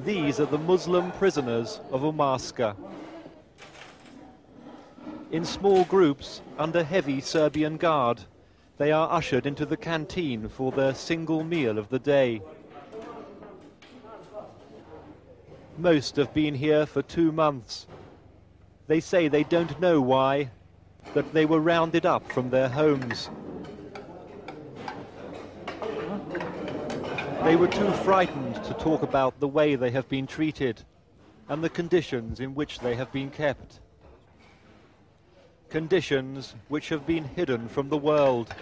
These are the Muslim prisoners of Omarska. In small groups, under heavy Serbian guard, they are ushered into the canteen for their single meal of the day. Most have been here for 2 months. They say they don't know why, that they were rounded up from their homes. They were too frightened to talk about the way they have been treated and the conditions in which they have been kept. Conditions which have been hidden from the world,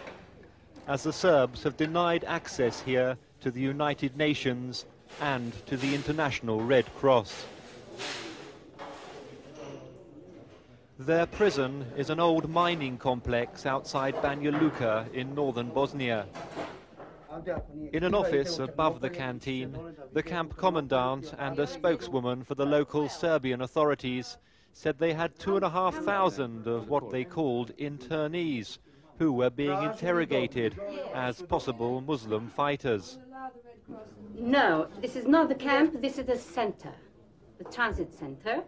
as the Serbs have denied access here to the United Nations and to the International Red Cross. Their prison is an old mining complex outside Banja Luka in northern Bosnia. In an office above the canteen, the camp commandant and a spokeswoman for the local Serbian authorities said they had 2,500 of what they called internees, who were being interrogated as possible Muslim fighters. No, this is not the camp, this is the center, the transit center.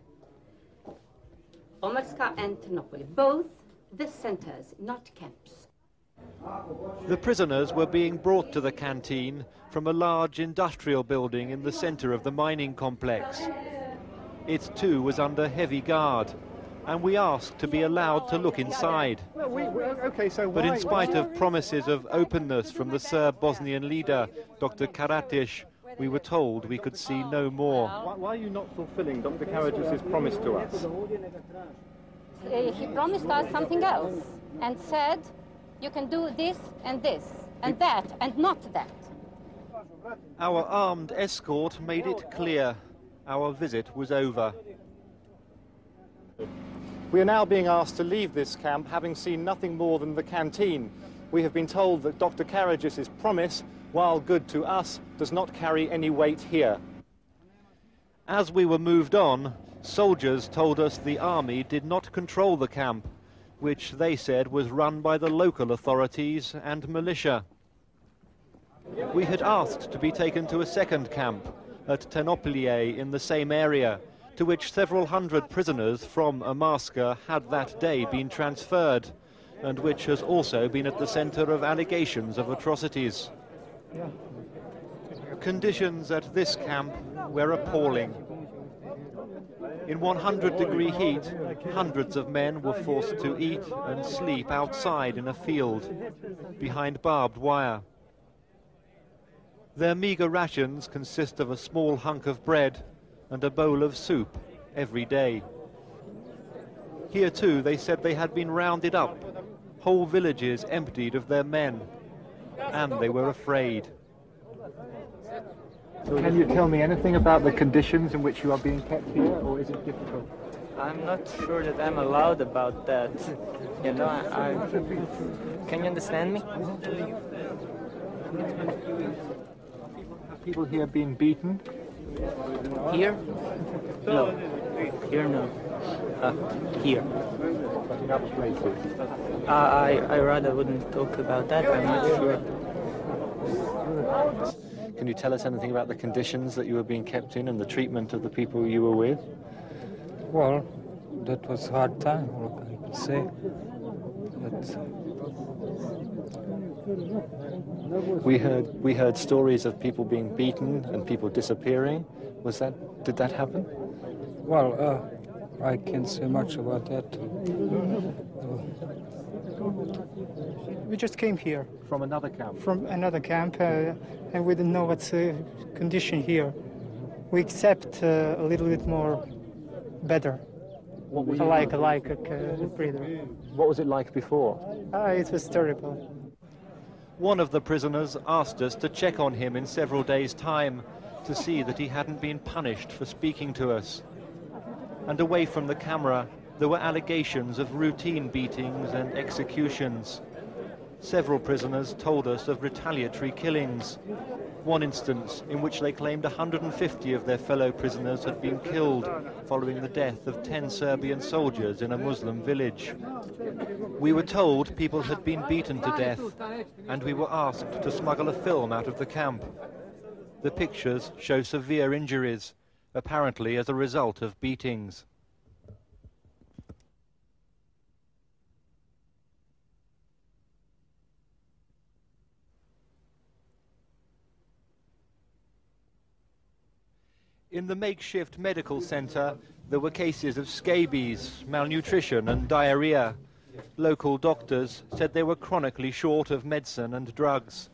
Omarska and Ternopil, both the centers, not camps. The prisoners were being brought to the canteen from a large industrial building in the center of the mining complex. It too was under heavy guard, and we asked to be allowed to look inside. But in spite of promises of openness from the Serb Bosnian leader, Dr. Karadzic, we were told we could see no more. Why are you not fulfilling Dr. Karadzic's promise to us? He promised us something else and said, you can do this and that, and not that. Our armed escort made it clear our visit was over. We are now being asked to leave this camp, having seen nothing more than the canteen. We have been told that Dr. Karadzic's promise, while good to us, does not carry any weight here. As we were moved on, soldiers told us the army did not control the camp, which they said was run by the local authorities and militia. We had asked to be taken to a second camp at Ternopil in the same area, to which several hundred prisoners from Omarska had that day been transferred, and which has also been at the center of allegations of atrocities. Conditions at this camp were appalling. In 100-degree heat, hundreds of men were forced to eat and sleep outside in a field, behind barbed wire. Their meager rations consist of a small hunk of bread and a bowl of soup every day. Here too, they said they had been rounded up, whole villages emptied of their men, and they were afraid. Can you tell me anything about the conditions in which you are being kept here, or is it difficult? I'm not sure that I'm allowed about that. You know, can you understand me? Have people here been beaten? Here? No. Here, no. Here. But in other places? I rather wouldn't talk about that. I'm not sure. Can you tell us anything about the conditions that you were being kept in and the treatment of the people you were with? Well, that was a hard time, what I could say. We heard stories of people being beaten and people disappearing. Did that happen? Well, I can't say much about that. We just came here. From another camp? From another camp, and we didn't know what's the condition here. We accept a little bit more better. What was like Prijedor. What was it like before? It was terrible. One of the prisoners asked us to check on him in several days' time to see that he hadn't been punished for speaking to us. And away from the camera, there were allegations of routine beatings and executions. Several prisoners told us of retaliatory killings. One instance in which they claimed 150 of their fellow prisoners had been killed following the death of 10 Serbian soldiers in a Muslim village. We were told people had been beaten to death, and we were asked to smuggle a film out of the camp. The pictures show severe injuries, apparently as a result of beatings. In the makeshift medical centre, there were cases of scabies, malnutrition and diarrhea. Local doctors said they were chronically short of medicine and drugs.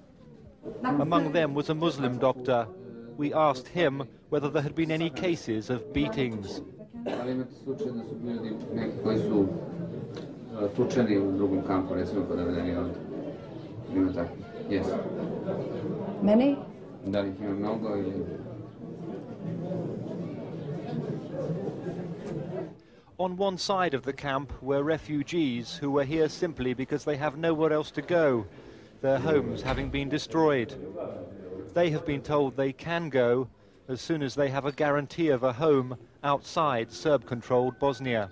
Among them was a Muslim doctor. We asked him whether there had been any cases of beatings. Many? On one side of the camp were refugees who were here simply because they have nowhere else to go, their homes having been destroyed. They have been told they can go as soon as they have a guarantee of a home outside Serb-controlled Bosnia.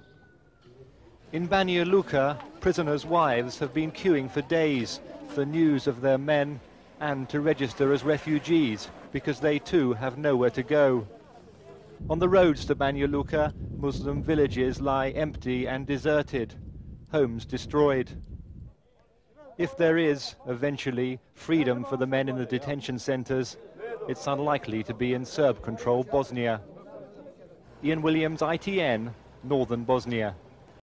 In Banja Luka, prisoners' wives have been queuing for days for news of their men and to register as refugees because they too have nowhere to go. On the roads to Banja Luka, Muslim villages lie empty and deserted, homes destroyed. If there is, eventually, freedom for the men in the detention centres, it's unlikely to be in Serb-controlled Bosnia. Ian Williams, ITN, Northern Bosnia.